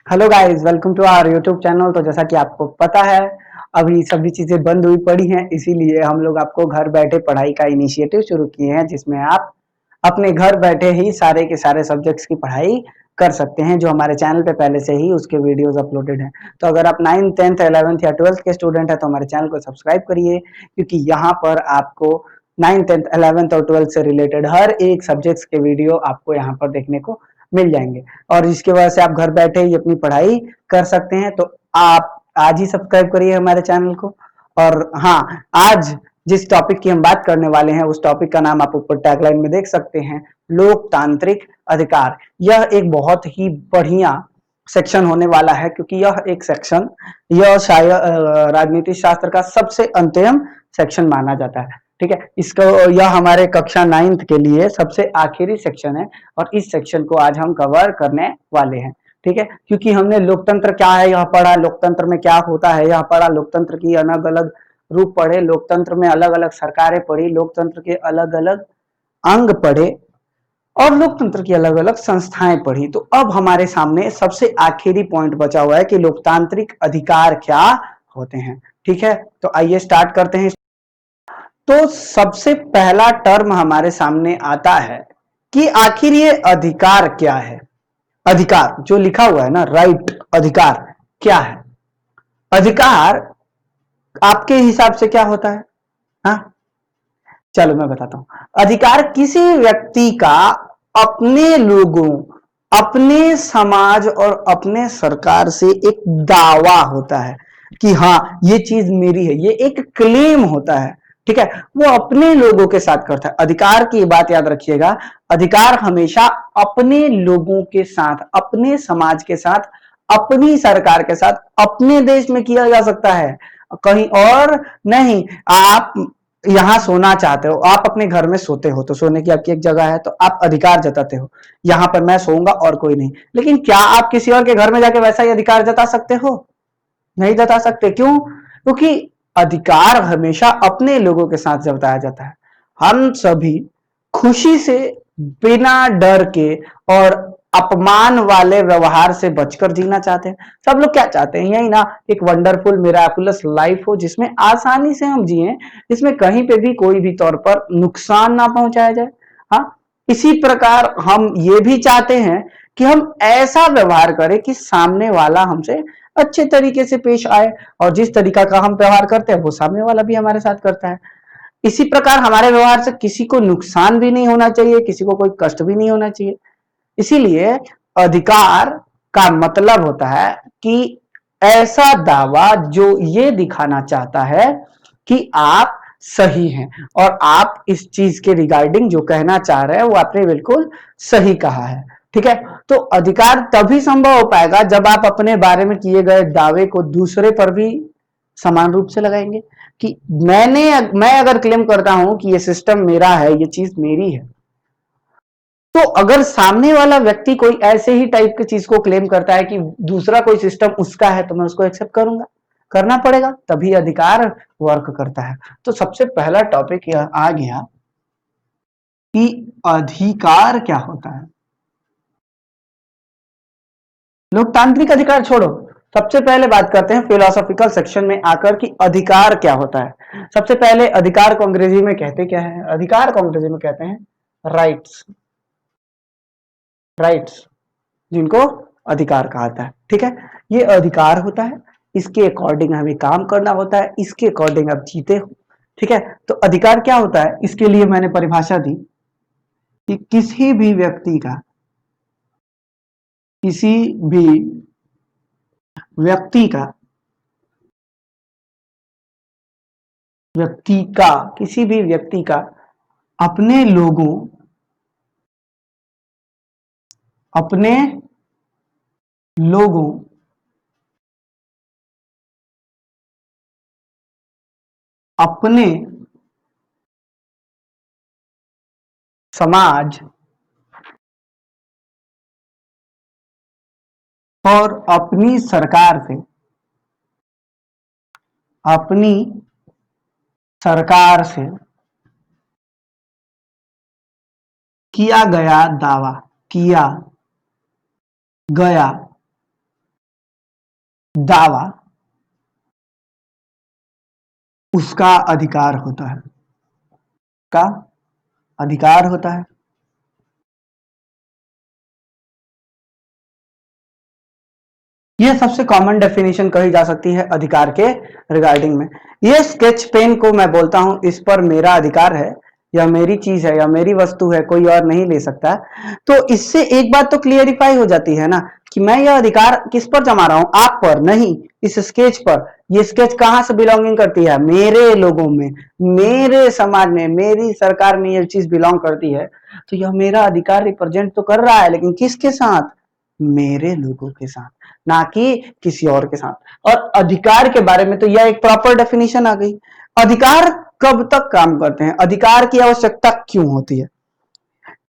Hello guys, welcome to our YouTube channel. तो जैसा कि आपको पता है, अभी सभी चीजें बंद हुई पड़ी हैं, इसीलिए हम लोग आपको घर बैठे पढ़ाई का इनिशिएटिव शुरू किए हैं, जिसमें आप अपने घर बैठे ही सारे के सारे सब्जेक्ट्स की पढ़ाई कर सकते हैं, जो हमारे चैनल पे पहले से ही उसके वीडियोस अपलोडेड हैं। तो अगर आप 9th 10th 11th या 12th के स्टूडेंट हैं तो हमारे चैनल को सब्सक्राइब करिए, क्योंकि यहाँ पर आपको 9th 10th 11th और 12th से रिलेटेड हर एक सब्जेक्ट्स के वीडियो आपको यहाँ पर देखने को मिल जाएंगे, और इसकी वजह से आप घर बैठे ही अपनी पढ़ाई कर सकते हैं। तो आप आज ही सब्सक्राइब करिए हमारे चैनल को। और हाँ, आज जिस टॉपिक की हम बात करने वाले हैं उस टॉपिक का नाम आप ऊपर टैगलाइन में देख सकते हैं, लोकतांत्रिक अधिकार। यह एक बहुत ही बढ़िया सेक्शन होने वाला है, क्योंकि यह एक सेक्शन, यह शायद राजनीति शास्त्र का सबसे अंतिम सेक्शन माना जाता है। ठीक है, इसको यह हमारे कक्षा 9th के लिए सबसे आखिरी सेक्शन है, और इस सेक्शन को आज हम कवर करने वाले हैं। ठीक है, क्योंकि हमने लोकतंत्र क्या है यह पढ़ा, लोकतंत्र में क्या होता है यह पढ़ा, लोकतंत्र की अलग अलग रूप पढ़े, लोकतंत्र में अलग अलग सरकारें पढ़ी, लोकतंत्र के अलग अलग अंग पढ़े, और लोकतंत्र की अलग अलग संस्थाएं पढ़ी। तो अब हमारे सामने सबसे आखिरी पॉइंट बचा हुआ है कि लोकतांत्रिक अधिकार क्या होते हैं। ठीक है, तो आइए स्टार्ट करते हैं। तो सबसे पहला टर्म हमारे सामने आता है कि आखिर ये अधिकार क्या है। अधिकार जो लिखा हुआ है ना, राइट, अधिकार क्या है? अधिकार आपके हिसाब से क्या होता है? हाँ, चलो मैं बताता हूं। अधिकार किसी व्यक्ति का अपने लोगों, अपने समाज और अपने सरकार से एक दावा होता है कि हाँ ये चीज मेरी है, ये एक क्लेम होता है। ठीक है, वो अपने लोगों के साथ करता है। अधिकार की बात याद रखिएगा, अधिकार हमेशा अपने लोगों के साथ, अपने समाज के साथ, अपनी सरकार के साथ, अपने देश में किया जा सकता है, कहीं और नहीं। आप यहाँ सोना चाहते हो, आप अपने घर में सोते हो तो सोने की आपकी एक जगह है, तो आप अधिकार जताते हो यहाँ पर मैं सोऊंगा और कोई नहीं। लेकिन क्या आप किसी और के घर में जाके वैसा ही अधिकार जता सकते हो? नहीं जता सकते। क्यों? क्योंकि अधिकार हमेशा अपने लोगों के साथ जताया जाता है। हम सभी खुशी से, बिना डर के और अपमान वाले व्यवहार से बचकर जीना चाहते हैं। सब लोग क्या चाहते हैं? यही ना, एक वंडरफुल मिराकुलस लाइफ हो, जिसमें आसानी से हम जिए, जिसमें कहीं पे भी कोई भी तौर पर नुकसान ना पहुंचाया जाए। हाँ, इसी प्रकार हम ये भी चाहते हैं कि हम ऐसा व्यवहार करें कि सामने वाला हमसे अच्छे तरीके से पेश आए, और जिस तरीका का हम व्यवहार करते हैं वो सामने वाला भी हमारे साथ करता है। इसी प्रकार हमारे व्यवहार से किसी को नुकसान भी नहीं होना चाहिए, किसी को कोई कष्ट भी नहीं होना चाहिए। इसीलिए अधिकार का मतलब होता है कि ऐसा दावा जो ये दिखाना चाहता है कि आप सही हैं, और आप इस चीज के रिगार्डिंग जो कहना चाह रहे हैं वो आपने बिल्कुल सही कहा है। ठीक है, तो अधिकार तभी संभव हो पाएगा जब आप अपने बारे में किए गए दावे को दूसरे पर भी समान रूप से लगाएंगे। कि मैं अगर क्लेम करता हूं कि ये सिस्टम मेरा है, ये चीज मेरी है, तो अगर सामने वाला व्यक्ति कोई ऐसे ही टाइप की चीज को क्लेम करता है कि दूसरा कोई सिस्टम उसका है, तो मैं उसको एक्सेप्ट करूंगा, करना पड़ेगा, तभी अधिकार वर्क करता है। तो सबसे पहला टॉपिक यह आ गया कि अधिकार क्या होता है। लोकतांत्रिक अधिकार छोड़ो, सबसे पहले बात करते हैं फिलोसॉफिकल सेक्शन में आकर कि अधिकार क्या होता है। सबसे पहले अधिकार को अंग्रेजी में कहते क्या है? अधिकार को अंग्रेजी में कहते हैं राइट्स। राइट्स, जिनको अधिकार कहा जाता है। ठीक है, ये अधिकार होता है, इसके अकॉर्डिंग हमें काम करना होता है, इसके अकॉर्डिंग आप जीते हो। ठीक है, तो अधिकार क्या होता है, इसके लिए मैंने परिभाषा दी कि किसी भी व्यक्ति का किसी भी व्यक्ति का अपने लोगों, अपने लोगों, अपने समाज और अपनी सरकार से, अपनी सरकार से किया गया दावा, किया गया दावा उसका अधिकार होता है, का अधिकार होता है। यह सबसे कॉमन डेफिनेशन कही जा सकती है अधिकार के रिगार्डिंग में। ये स्केच पेन को मैं बोलता हूं इस पर मेरा अधिकार है, यह मेरी चीज है, यह मेरी वस्तु है, कोई और नहीं ले सकता। तो इससे एक बात तो क्लियरिफाई हो जाती है ना कि मैं यह अधिकार किस पर जमा रहा हूं, आप पर नहीं, इस स्केच पर। ये स्केच कहां से बिलोंगिंग करती है, मेरे लोगों में, मेरे समाज में, मेरी सरकार में यह चीज बिलोंग करती है। तो यह मेरा अधिकार रिप्रेजेंट तो कर रहा है, लेकिन किसके साथ, मेरे लोगों के साथ, ना कि किसी और के साथ। और अधिकार के बारे में तो यह एक प्रॉपर डेफिनेशन आ गई। अधिकार कब तक काम करते हैं, अधिकार की आवश्यकता क्यों होती है,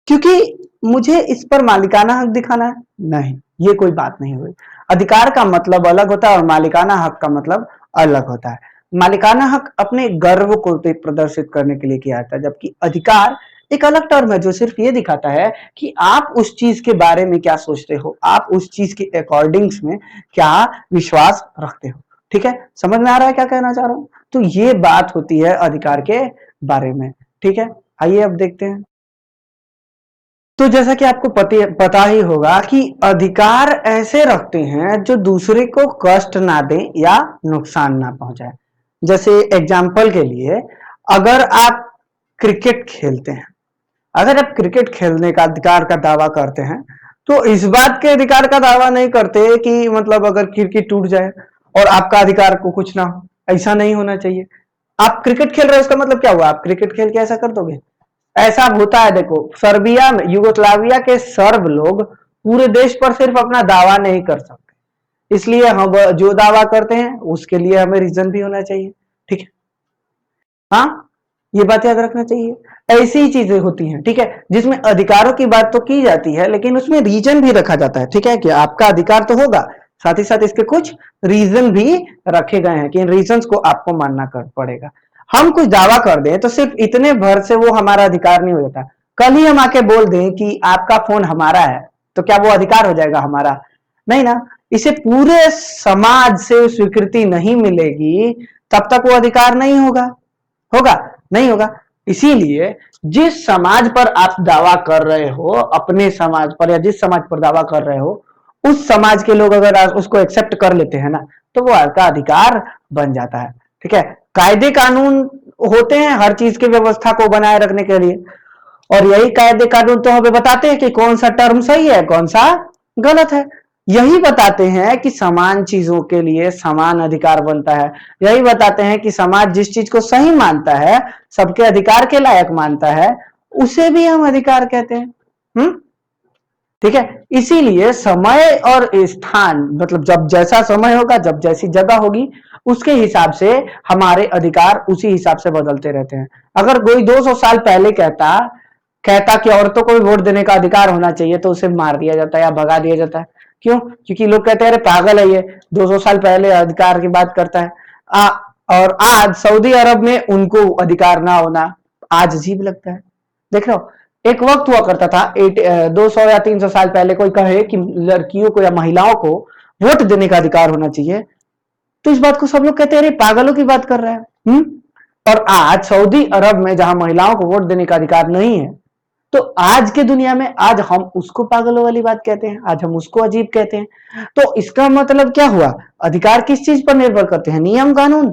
क्योंकि मुझे इस पर मालिकाना हक दिखाना है, नहीं, ये कोई बात नहीं हुई। अधिकार का मतलब अलग होता है और मालिकाना हक का मतलब अलग होता है। मालिकाना हक अपने गर्व को प्रदर्शित करने के लिए किया जाता है, जबकि अधिकार एक अलग टर्म है जो सिर्फ ये दिखाता है कि आप उस चीज के बारे में क्या सोचते हो, आप उस चीज के अकॉर्डिंग्स में क्या विश्वास रखते हो। ठीक है, समझ में आ रहा है क्या कहना चाह रहा हूं। तो ये बात होती है अधिकार के बारे में। ठीक है, आइए अब देखते हैं। तो जैसा कि आपको पता ही होगा कि अधिकार ऐसे रखते हैं जो दूसरे को कष्ट ना दे या नुकसान ना पहुंचाए। जैसे एग्जाम्पल के लिए, अगर आप क्रिकेट खेलते हैं, अगर आप क्रिकेट खेलने का अधिकार का दावा करते हैं, तो इस बात के अधिकार का दावा नहीं करते कि मतलब अगर क्रिकेट टूट जाए और आपका अधिकार को कुछ ना हो, ऐसा नहीं होना चाहिए। आप क्रिकेट खेल रहे हो, उसका मतलब क्या हुआ, आप क्रिकेट खेल के ऐसा कर दोगे, ऐसा होता है। देखो, सर्बिया में, युगोस्लाविया के सर्ब लोग पूरे देश पर सिर्फ अपना दावा नहीं कर सकते, इसलिए हम जो दावा करते हैं उसके लिए हमें रीजन भी होना चाहिए। ठीक है, हाँ, ये बात याद रखना चाहिए। ऐसी ही चीजें होती हैं, ठीक है, जिसमें अधिकारों की बात तो की जाती है लेकिन उसमें रीजन भी रखा जाता है। ठीक है, कि आपका अधिकार तो होगा, साथ ही साथ इसके कुछ रीजन भी रखे गए हैं कि इन रीजंस को आपको मानना कर पड़ेगा। हम कुछ दावा कर दें तो सिर्फ इतने भर से वो हमारा अधिकार नहीं हो जाता। कल ही हम आके बोल दें कि आपका फोन हमारा है, तो क्या वो अधिकार हो जाएगा हमारा, नहीं ना। इसे पूरे समाज से स्वीकृति नहीं मिलेगी तब तक वो अधिकार नहीं होगा, होगा, नहीं होगा। इसीलिए जिस समाज पर आप दावा कर रहे हो, अपने समाज पर या जिस समाज पर दावा कर रहे हो, उस समाज के लोग अगर उसको एक्सेप्ट कर लेते हैं ना, तो वो आपका अधिकार बन जाता है। ठीक है, कायदे कानून होते हैं हर चीज की व्यवस्था को बनाए रखने के लिए, और यही कायदे कानून तो हमें बताते हैं कि कौन सा टर्म सही है, कौन सा गलत है। यही बताते हैं कि समान चीजों के लिए समान अधिकार बनता है। यही बताते हैं कि समाज जिस चीज को सही मानता है, सबके अधिकार के लायक मानता है, उसे भी हम अधिकार कहते हैं। ठीक है, इसीलिए समय और स्थान, मतलब जब जैसा समय होगा, जब जैसी जगह होगी, उसके हिसाब से हमारे अधिकार उसी हिसाब से बदलते रहते हैं। अगर कोई 200 साल पहले कहता कहता कि औरतों को भी वोट देने का अधिकार होना चाहिए, तो उसे मार दिया जाता है या भगा दिया जाता है। क्यों? क्योंकि लोग कहते हैं अरे पागल है ये, 200 साल पहले अधिकार की बात करता है। और आज सऊदी अरब में उनको अधिकार ना होना आज अजीब लगता है। देख रहे हो, एक वक्त हुआ करता था 200 या 300 साल पहले, कोई कहे कि लड़कियों को या महिलाओं को वोट देने का अधिकार होना चाहिए, तो इस बात को सब लोग कहते हैं अरे पागलों की बात कर रहा है। और आज सऊदी अरब में जहां महिलाओं को वोट देने का अधिकार नहीं है, तो आज के दुनिया में आज हम उसको पागलों वाली बात कहते हैं, आज हम उसको अजीब कहते हैं। तो इसका मतलब क्या हुआ, अधिकार किस चीज पर निर्भर करते हैं, नियम कानून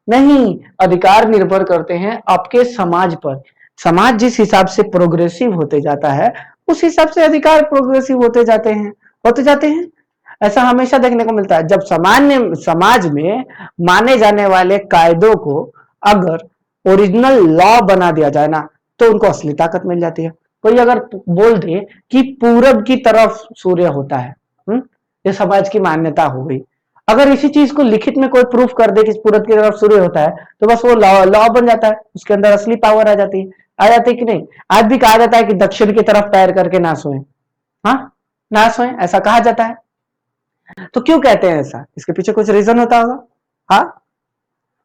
नहीं, अधिकार निर्भर करते हैं आपके समाज पर। समाज जिस हिसाब से प्रोग्रेसिव होते जाता है, उस हिसाब से अधिकार प्रोग्रेसिव होते जाते हैं। ऐसा हमेशा देखने को मिलता है। जब समाज में माने जाने वाले कायदों को अगर ओरिजिनल लॉ बना दिया जाए ना, तो उनको असली ताकत मिल जाती है। कोई अगर बोल दे कि पूरब की तरफ सूर्य होता है, ये समाज की मान्यता हो गई। अगर इसी चीज को लिखित में कोई प्रूफ कर दे कि पूरब की तरफ सूर्य होता है, तो बस वो लॉ बन जाता है, उसके अंदर असली पावर आ जाती है कि नहीं। आज भी कहा जाता है कि दक्षिण की तरफ पैर करके ना सोए, हाँ, ना सोए, ऐसा कहा जाता है। तो क्यों कहते हैं ऐसा, इसके पीछे कुछ रीजन होता होगा। हाँ,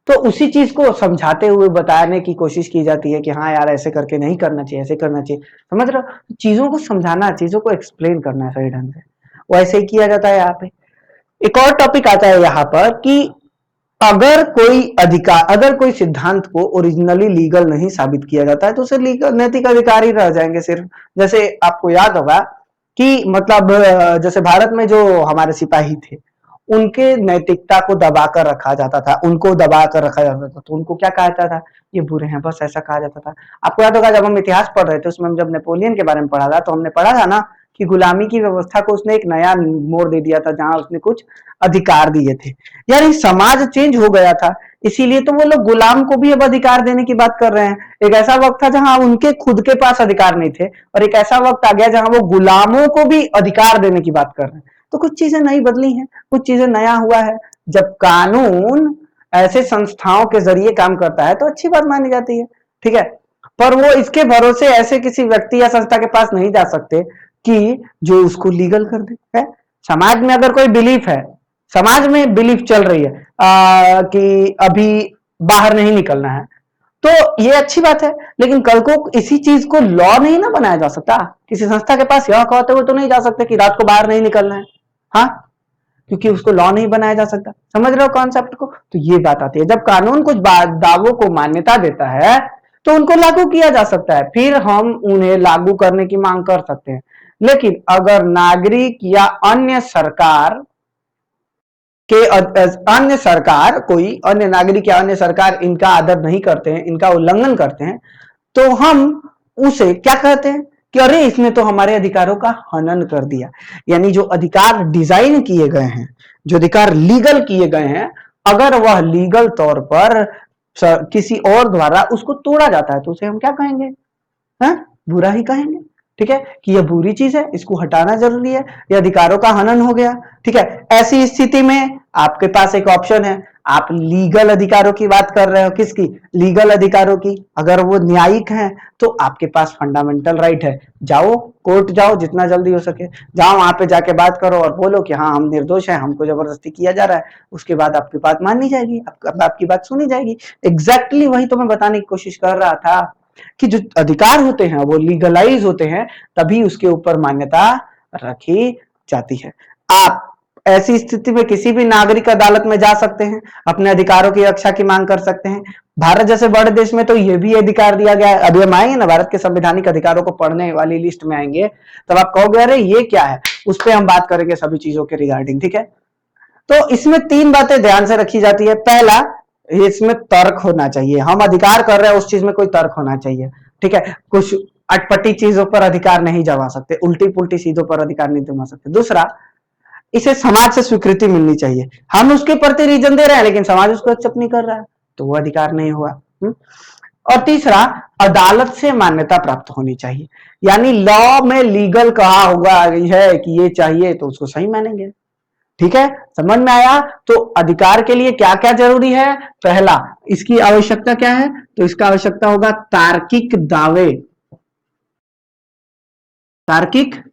तो उसी चीज को समझाते हुए बताने की कोशिश की जाती है कि हाँ यार ऐसे करके नहीं करना चाहिए, ऐसे करना चाहिए। समझ रहे हो, चीजों को समझाना, चीजों को एक्सप्लेन करना है सही ढंग से, वो ऐसे ही किया जाता है यहाँ पे। एक और टॉपिक आता है यहाँ पर कि अगर कोई सिद्धांत को ओरिजिनली लीगल नहीं साबित किया जाता है तो उसे लीगल नैतिक अधिकार ही रह जाएंगे सिर्फ। जैसे आपको याद होगा कि मतलब जैसे भारत में जो हमारे सिपाही थे उनके नैतिकता को दबाकर रखा जाता था, उनको दबाकर रखा जाता था, तो उनको क्या कहा जाता था, ये बुरे हैं, बस ऐसा कहा जाता था। आपको याद होगा जब हम इतिहास पढ़ रहे थे उसमें हम जब नेपोलियन के बारे में पढ़ा था तो हमने पढ़ा था ना कि गुलामी की व्यवस्था को उसने एक नया मोड़ दे दिया था जहां उसने कुछ अधिकार दिए थे। यार ये समाज चेंज हो गया था, इसीलिए तो वो लोग गुलाम को भी अब अधिकार देने की बात कर रहे हैं। एक ऐसा वक्त था जहां उनके खुद के पास अधिकार नहीं थे और एक ऐसा वक्त आ गया जहां वो गुलामों को भी अधिकार देने की बात कर रहे हैं। तो कुछ चीजें नई बदली हैं, कुछ चीजें नया हुआ है। जब कानून ऐसे संस्थाओं के जरिए काम करता है तो अच्छी बात मानी जाती है, ठीक है। पर वो इसके भरोसे ऐसे किसी व्यक्ति या संस्था के पास नहीं जा सकते कि जो उसको लीगल कर दे है। समाज में अगर कोई बिलीफ है, समाज में बिलीफ चल रही है कि अभी बाहर नहीं निकलना है, तो ये अच्छी बात है, लेकिन कल को इसी चीज को लॉ नहीं ना बनाया जा सकता। किसी संस्था के पास यह कहते हुए तो नहीं जा सकते कि रात को बाहर नहीं निकलना है, हाँ, क्योंकि उसको लॉ नहीं बनाया जा सकता। समझ रहे हो कॉन्सेप्ट को? तो ये बात आती है, जब कानून कुछ दावों को मान्यता देता है तो उनको लागू किया जा सकता है, फिर हम उन्हें लागू करने की मांग कर सकते हैं। लेकिन अगर नागरिक या अन्य सरकार कोई अन्य नागरिक या अन्य सरकार इनका आदर नहीं करते हैं, इनका उल्लंघन करते हैं, तो हम उसे क्या कहते हैं कि अरे इसने तो हमारे अधिकारों का हनन कर दिया। यानी जो अधिकार डिजाइन किए गए हैं, जो अधिकार लीगल किए गए हैं, अगर वह लीगल तौर पर किसी और द्वारा उसको तोड़ा जाता है तो उसे हम क्या कहेंगे? है? बुरा ही कहेंगे, ठीक है, कि यह बुरी चीज है, इसको हटाना जरूरी है, यह अधिकारों का हनन हो गया, ठीक है। ऐसी स्थिति में आपके पास एक ऑप्शन है, आप लीगल अधिकारों की बात कर रहे हो, किसकी? लीगल अधिकारों की। अगर वो न्यायिक हैं तो आपके पास फंडामेंटल राइट है, जाओ कोर्ट जाओ, जितना जल्दी हो सके जाओ, वहां पे जाके बात करो और बोलो कि हाँ हम निर्दोष हैं, हमको जबरदस्ती किया जा रहा है। उसके बाद आपकी बात मानी जाएगी, आपकी बात सुनी जाएगी। एग्जैक्टली वही तो मैं बताने की कोशिश कर रहा था कि जो अधिकार होते हैं वो लीगलाइज होते हैं, तभी उसके ऊपर मान्यता रखी जाती है। आप ऐसी स्थिति में किसी भी नागरिक अदालत में जा सकते हैं, अपने अधिकारों की रक्षा की मांग कर सकते हैं। भारत जैसे बड़े देश में तो ये भी अधिकार दिया गया है। अभी हम आएंगे ना भारत के संवैधानिक अधिकारों को पढ़ने वाली लिस्ट में आएंगे, तब आप कहोगे अरे ये क्या है, उस पर हम बात करेंगे सभी चीजों के रिगार्डिंग, ठीक है। तो इसमें 3 बातें ध्यान से रखी जाती है। पहला, इसमें तर्क होना चाहिए, हम अधिकार कर रहे हैं उस चीज में कोई तर्क होना चाहिए, ठीक है। कुछ अटपटी चीजों पर अधिकार नहीं जमा सकते, उल्टी पुल्टी चीजों पर अधिकार नहीं जमा सकते। दूसरा, इसे समाज से स्वीकृति मिलनी चाहिए, हम उसके प्रति रीजन दे रहे हैं लेकिन समाज उसको एक्सेप्ट नहीं कर रहा है, तो वो अधिकार नहीं हुआ। और तीसरा, अदालत से मान्यता प्राप्त होनी चाहिए, यानी लॉ में लीगल कहा हुआ है कि ये चाहिए तो उसको सही मानेंगे, ठीक है। समझ में आया? तो अधिकार के लिए क्या क्या जरूरी है? पहला, इसकी आवश्यकता क्या है? तो इसका आवश्यकता होगा तार्किक दावे, तार्किक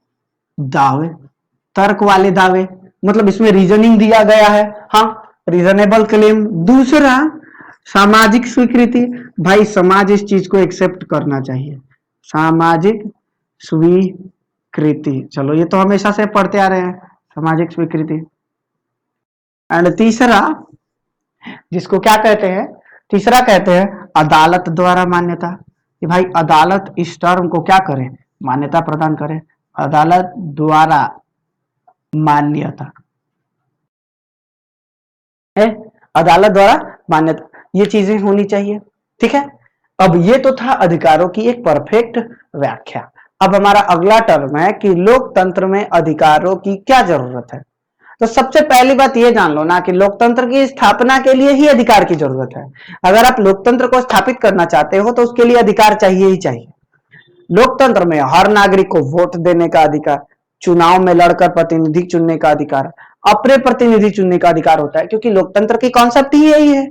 दावे, तर्क वाले दावे, मतलब इसमें रीजनिंग दिया गया है, हाँ, रीजनेबल क्लेम। दूसरा, सामाजिक स्वीकृति, भाई समाज इस चीज को एक्सेप्ट करना चाहिए, सामाजिक स्वीकृति। चलो ये तो हमेशा से पढ़ते आ रहे हैं, सामाजिक स्वीकृति। एंड तीसरा, जिसको क्या कहते हैं, तीसरा कहते हैं अदालत द्वारा मान्यता, कि भाई अदालत इस टर्म को क्या करे, मान्यता प्रदान करे, अदालत द्वारा मान्यता है, अदालत द्वारा मान्यता, ये चीजें होनी चाहिए, ठीक है। अब ये तो था अधिकारों की एक परफेक्ट व्याख्या। अब हमारा अगला टर्म है कि लोकतंत्र में अधिकारों की क्या जरूरत है। तो सबसे पहली बात ये जान लो ना कि लोकतंत्र की स्थापना के लिए ही अधिकार की जरूरत है। अगर आप लोकतंत्र को स्थापित करना चाहते हो तो उसके लिए अधिकार चाहिए ही चाहिए। लोकतंत्र में हर नागरिक को वोट देने का अधिकार, चुनाव में लड़कर प्रतिनिधि चुनने का अधिकार, अपने प्रतिनिधि चुनने का अधिकार होता है, क्योंकि लोकतंत्र की कॉन्सेप्ट ही यही है।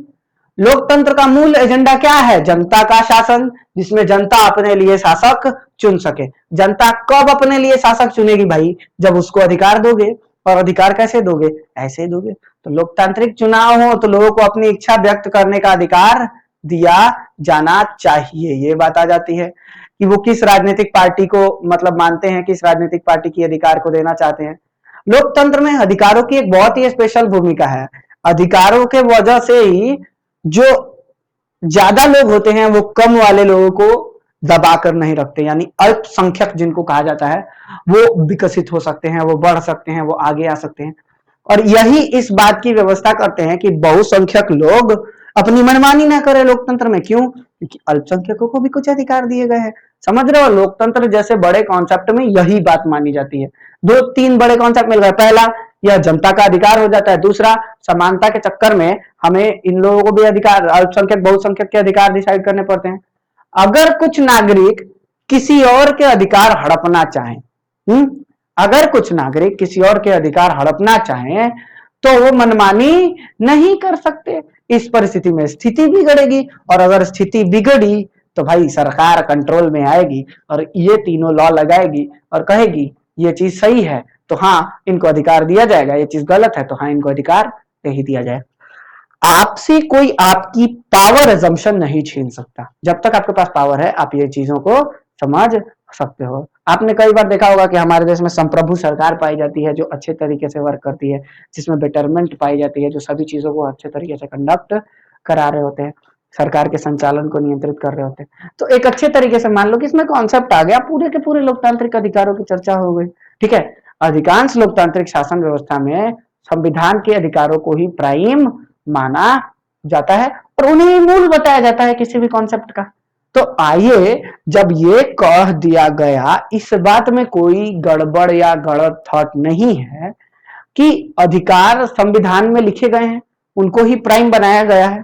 लोकतंत्र का मूल एजेंडा क्या है? जनता का शासन, जिसमें जनता अपने लिए शासक चुन सके। जनता कब अपने लिए शासक चुनेगी भाई? जब उसको अधिकार दोगे। और अधिकार कैसे दोगे? ऐसे दोगे। तो लोकतांत्रिक चुनाव हो तो लोगों को अपनी इच्छा व्यक्त करने का अधिकार दिया जाना चाहिए। ये बात आ जाती है कि वो किस राजनीतिक पार्टी को मतलब मानते हैं, किस राजनीतिक पार्टी की अधिकार को देना चाहते हैं। लोकतंत्र में अधिकारों की एक बहुत ही स्पेशल भूमिका है। अधिकारों के वजह से ही जो ज्यादा लोग होते हैं वो कम वाले लोगों को दबा कर नहीं रखते, यानी अल्पसंख्यक जिनको कहा जाता है वो विकसित हो सकते हैं, वो बढ़ सकते हैं, वो आगे आ सकते हैं। और यही इस बात की व्यवस्था करते हैं कि बहुसंख्यक लोग अपनी मनमानी ना करें लोकतंत्र में। क्यों? क्योंकि अल्पसंख्यकों को भी कुछ अधिकार दिए गए हैं। समझ रहे हो? लोकतंत्र जैसे बड़े कॉन्सेप्ट में यही बात मानी जाती है। दो तीन बड़े कॉन्सेप्ट मिल गए। पहला, यह जनता का अधिकार हो जाता है। दूसरा, समानता के चक्कर में हमें इन लोगों को भी अधिकार, अल्पसंख्यक बहुसंख्यक के अधिकार डिसाइड करने पड़ते हैं। अगर कुछ नागरिक किसी और के अधिकार हड़पना चाहें, अगर कुछ नागरिक किसी और के अधिकार हड़पना चाहें तो वो मनमानी नहीं कर सकते। इस परिस्थिति में स्थिति बिगड़ेगी, और अगर स्थिति बिगड़ी तो भाई सरकार कंट्रोल में आएगी और ये तीनों लॉ लगाएगी और कहेगी ये चीज सही है तो हाँ इनको अधिकार दिया जाएगा, ये चीज गलत है तो हाँ इनको अधिकार नहीं दिया जाए। आपसे कोई आपकी पावर एजम्पशन नहीं छीन सकता। जब तक आपके पास पावर है आप ये चीजों को समझ सकते हो। आपने कई बार देखा होगा कि हमारे देश में संप्रभु सरकार पाई जाती है जो अच्छे तरीके से वर्क करती है, जिसमें बेटरमेंट पाई जाती है, जो सभी चीजों को अच्छे तरीके से कंडक्ट करा रहे होते हैं, सरकार के संचालन को नियंत्रित कर रहे होते हैं। तो एक अच्छे तरीके से मान लो कि इसमें कॉन्सेप्ट आ गया, पूरे के पूरे लोकतांत्रिक अधिकारों की चर्चा हो गई। ठीक है, अधिकांश लोकतांत्रिक शासन व्यवस्था में संविधान के अधिकारों को ही प्राइम माना जाता है और उन्हें मूल बताया जाता है किसी भी कॉन्सेप्ट का। तो आइए, जब ये कह दिया गया, इस बात में कोई गड़बड़ या गलत थॉट नहीं है कि अधिकार संविधान में लिखे गए हैं, उनको ही प्राइम बनाया गया है,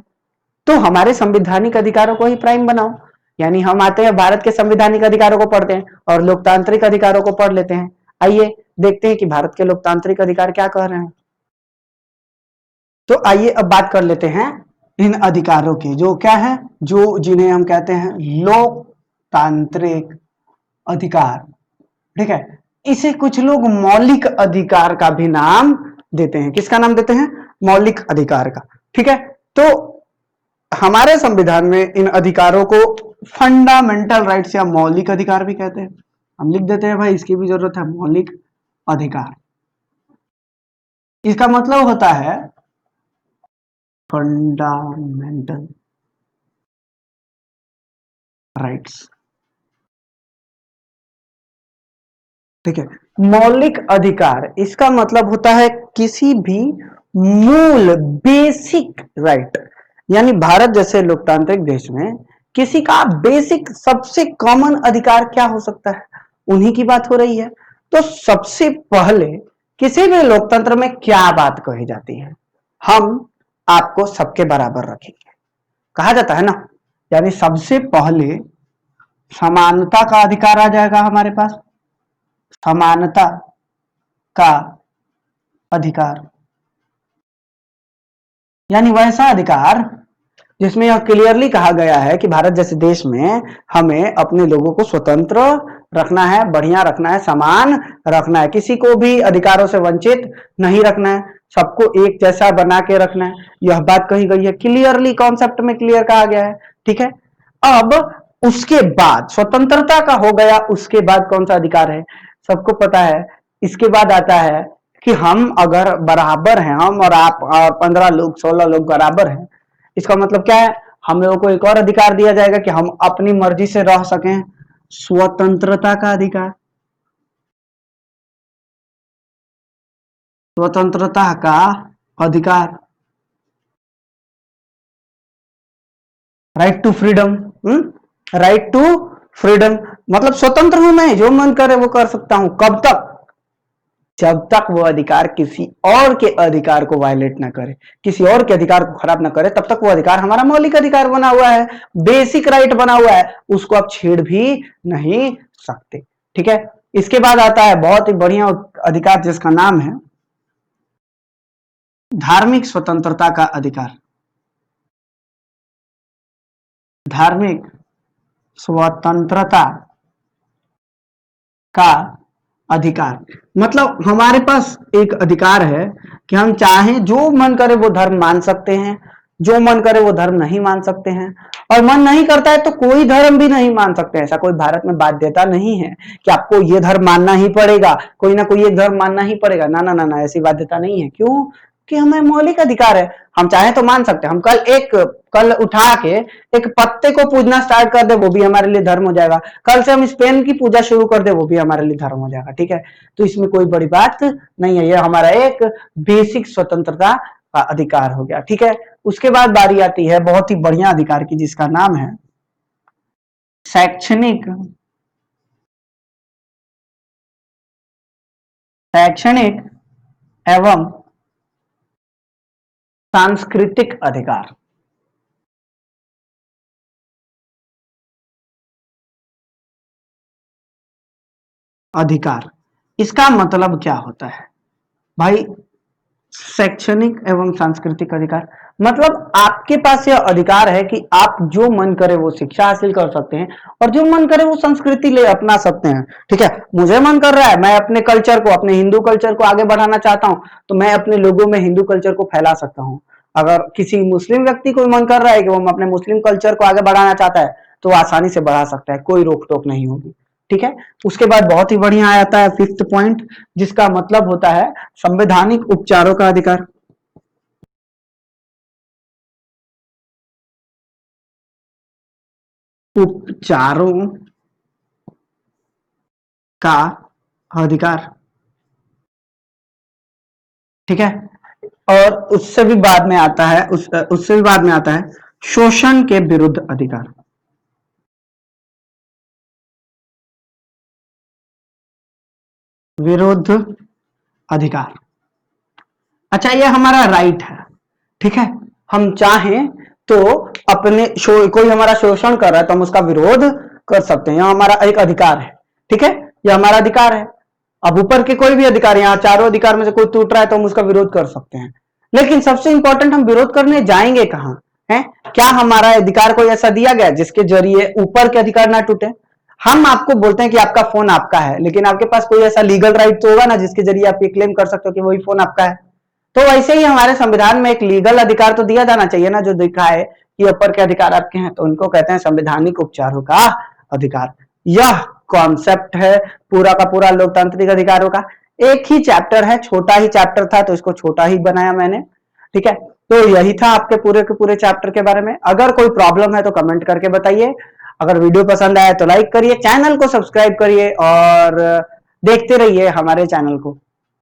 तो हमारे संवैधानिक अधिकारों को ही प्राइम बनाओ। यानी हम आते हैं भारत के संवैधानिक अधिकारों को पढ़ते हैं और लोकतांत्रिक अधिकारों को पढ़ लेते हैं। आइए देखते हैं कि भारत के लोकतांत्रिक अधिकार क्या कह रहे हैं। तो आइए अब बात कर लेते हैं इन अधिकारों की, जो क्या है, जो जिन्हें हम कहते हैं लोकतांत्रिक अधिकार। ठीक है, इसे कुछ लोग मौलिक अधिकार का भी नाम देते हैं। किसका नाम देते हैं? मौलिक अधिकार का। ठीक है, तो हमारे संविधान में इन अधिकारों को फंडामेंटल राइट्स या मौलिक अधिकार भी कहते हैं। हम लिख देते हैं भाई, इसकी भी जरूरत है, मौलिक अधिकार। इसका मतलब होता है फंडामेंटल राइट्स। ठीक है, मौलिक अधिकार इसका मतलब होता है किसी भी मूल बेसिक राइट। यानी भारत जैसे लोकतांत्रिक देश में किसी का बेसिक सबसे कॉमन अधिकार क्या हो सकता है, उन्हीं की बात हो रही है। तो सबसे पहले किसी भी लोकतंत्र में क्या बात कही जाती है? हम आपको सबके बराबर रखेंगे, कहा जाता है ना। यानी सबसे पहले समानता का अधिकार आ जाएगा हमारे पास, समानता का अधिकार, यानी वैसा अधिकार जिसमें यह क्लियरली कहा गया है कि भारत जैसे देश में हमें अपने लोगों को स्वतंत्र रखना है, बढ़िया रखना है, समान रखना है, किसी को भी अधिकारों से वंचित नहीं रखना है, सबको एक जैसा बना के रखना है। यह बात कही गई है, क्लियरली कॉन्सेप्ट में क्लियर कहा गया है। ठीक है, अब उसके बाद स्वतंत्रता का हो गया, उसके बाद कौन सा अधिकार है सबको पता है। इसके बाद आता है कि हम अगर बराबर हैं, हम और आप और 15 लोग 16 लोग बराबर हैं, इसका मतलब क्या है? हम लोगों को एक और अधिकार दिया जाएगा कि हम अपनी मर्जी से रह सकें, स्वतंत्रता का अधिकार। स्वतंत्रता का अधिकार, right to freedom. Right to freedom मतलब स्वतंत्र हूं मैं, जो मन करे वो कर सकता हूं। कब तक? जब तक वो अधिकार किसी और के अधिकार को वायलेट ना करे, किसी और के अधिकार को खराब ना करे, तब तक वो अधिकार हमारा मौलिक अधिकार बना हुआ है, बेसिक राइट बना हुआ है, उसको आप छेड़ भी नहीं सकते। ठीक है, इसके बाद आता है बहुत ही बढ़िया अधिकार जिसका नाम है धार्मिक स्वतंत्रता का अधिकार। धार्मिक स्वतंत्रता का अधिकार मतलब हमारे पास एक अधिकार है कि हम चाहें जो मन करे वो धर्म मान सकते हैं, जो मन करे वो धर्म नहीं मान सकते हैं, और मन नहीं करता है तो कोई धर्म भी नहीं मान सकते। ऐसा कोई भारत में बाध्यता नहीं है कि आपको ये धर्म मानना ही पड़ेगा, कोई ना कोई एक धर्म मानना ही पड़ेगा। ना ना ना ना, ऐसी बाध्यता नहीं है। क्यों? कि हमें मौलिक अधिकार है, हम चाहे तो मान सकते हैं। हम कल उठा के एक पत्ते को पूजना स्टार्ट कर दे, वो भी हमारे लिए धर्म हो जाएगा। कल से हम स्पेन की पूजा शुरू कर दे, वो भी हमारे लिए धर्म हो जाएगा। ठीक है, तो इसमें कोई बड़ी बात नहीं है, ये हमारा एक बेसिक स्वतंत्रता का अधिकार हो गया। ठीक है, उसके बाद बारी आती है बहुत ही बढ़िया अधिकार की, जिसका नाम है शैक्षणिक एवं सांस्कृतिक अधिकार। अधिकार, इसका मतलब क्या होता है भाई? शैक्षणिक एवं सांस्कृतिक अधिकार मतलब आपके पास यह अधिकार है कि आप जो मन करे वो शिक्षा हासिल कर सकते हैं, और जो मन करे वो संस्कृति ले अपना सकते हैं। ठीक है, मुझे मन कर रहा है मैं अपने कल्चर को, अपने हिंदू कल्चर को आगे बढ़ाना चाहता हूं, तो मैं अपने लोगों में हिंदू कल्चर को फैला सकता हूं। अगर किसी मुस्लिम व्यक्ति को मन कर रहा है कि वो अपने मुस्लिम कल्चर को आगे बढ़ाना चाहता है, तो आसानी से बढ़ा सकता है, कोई रोक टोक नहीं होगी। ठीक है, उसके बाद बहुत ही बढ़िया आता है 5th पॉइंट, जिसका मतलब होता है संवैधानिक उपचारों का अधिकार। उपचारों का अधिकार। ठीक है, और उससे भी बाद में आता है उससे भी बाद में आता है शोषण के विरुद्ध अधिकार। विरुद्ध अधिकार, अच्छा ये हमारा राइट है। ठीक है, हम चाहें तो कोई हमारा शोषण कर रहा है तो हम उसका विरोध कर सकते हैं, यह हमारा एक अधिकार है। ठीक है, यह हमारा अधिकार है। अब ऊपर के कोई भी अधिकार, यहाँ चारों अधिकार में से कोई टूट रहा है तो हम उसका विरोध कर सकते हैं। लेकिन सबसे इंपॉर्टेंट, हम विरोध करने जाएंगे कहां? है क्या हमारा अधिकार कोई ऐसा दिया गया जिसके जरिए ऊपर के अधिकार ना टूटे? हम आपको बोलते हैं कि आपका फोन आपका है, लेकिन आपके पास कोई ऐसा लीगल राइट तो होगा ना जिसके जरिए आप ये क्लेम कर सकते हो कि वही फोन आपका है। तो वैसे ही हमारे संविधान में एक लीगल अधिकार तो दिया जाना चाहिए ना, जो दिखाए कि ऊपर के अधिकार आपके हैं, तो उनको कहते हैं संवैधानिक उपचारों का अधिकार। यह कॉन्सेप्ट है पूरा का पूरा लोकतांत्रिक अधिकारों का। एक ही चैप्टर है, छोटा ही चैप्टर था तो इसको छोटा ही बनाया मैंने। ठीक है, तो यही था आपके पूरे के पूरे चैप्टर के बारे में। अगर कोई प्रॉब्लम है तो कमेंट करके बताइए। अगर वीडियो पसंद आया तो लाइक करिए, चैनल को सब्सक्राइब करिए और देखते रहिए हमारे चैनल को।